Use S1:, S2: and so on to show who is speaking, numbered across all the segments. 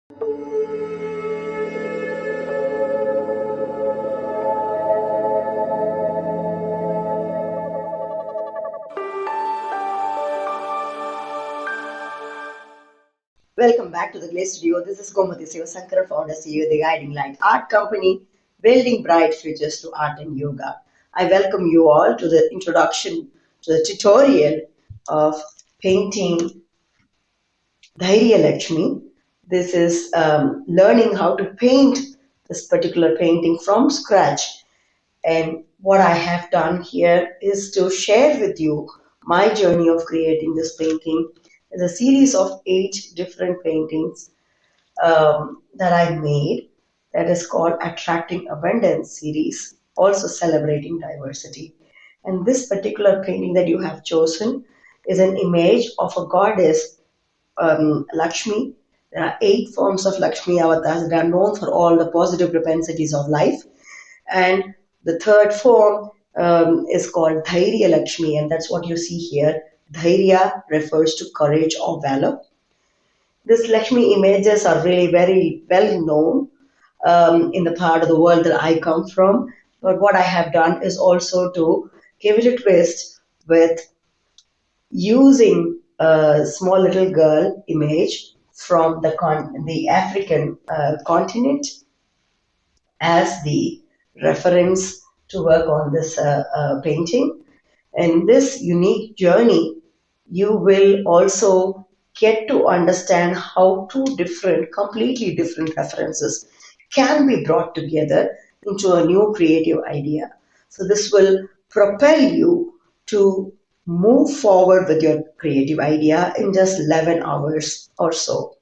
S1: Welcome back to the GLAC studio. This is Gomati Sivasankar, founder CEO, The Guiding Light Art Company, building bright futures to art and yoga. I welcome you all to the introduction to the tutorial of painting Dhairya Lakshmi. This is learning how to paint this particular painting from scratch. And what I have done here is to share with you my journey of creating this painting. It's a series of 8 different paintings that I made that is called Attracting Abundance series, also celebrating diversity. And this particular painting that you have chosen is an image of a goddess, Lakshmi. There are 8 forms of Lakshmi avatars that are known for all the positive propensities of life. And the third form is called Dhairya Lakshmi, and that's what you see here. Dhairya refers to courage or valor. These Lakshmi images are really very well known in the part of the world that I come from. But what I have done is also to give it a twist with using a small little girl image from the African continent as the reference to work on this painting. And this unique journey, you will also get to understand how completely different references can be brought together into a new creative idea. So, this will propel you to move forward with your creative idea in just 11 hours or so.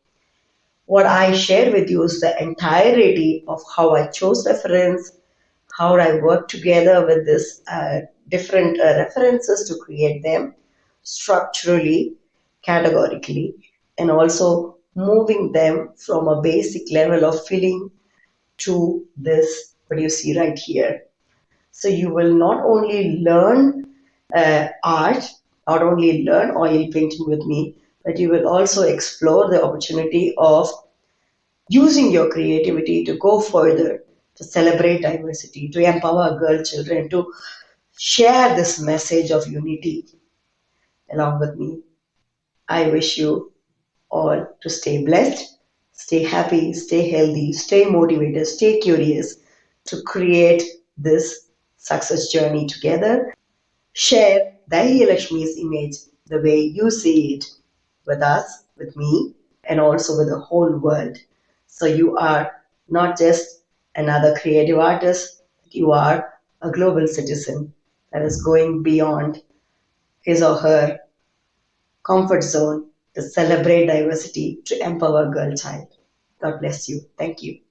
S1: What I share with you is the entirety of how I chose reference, how I work together with this different references to create them structurally, categorically, and also moving them from a basic level of feeling to this, what you see right here. So you will not only learn art, not only learn oil painting with me, but you will also explore the opportunity of using your creativity to go further, to celebrate diversity, to empower girl children, to share this message of unity along with me. I wish you all to stay blessed, stay happy, stay healthy, stay motivated, stay curious to create this success journey together. Share Dhairya Lakshmi's image the way you see it with us, with me, and also with the whole world. So you are not just another creative artist, you are a global citizen that is going beyond his or her comfort zone to celebrate diversity, to empower girl child. God bless you. Thank you.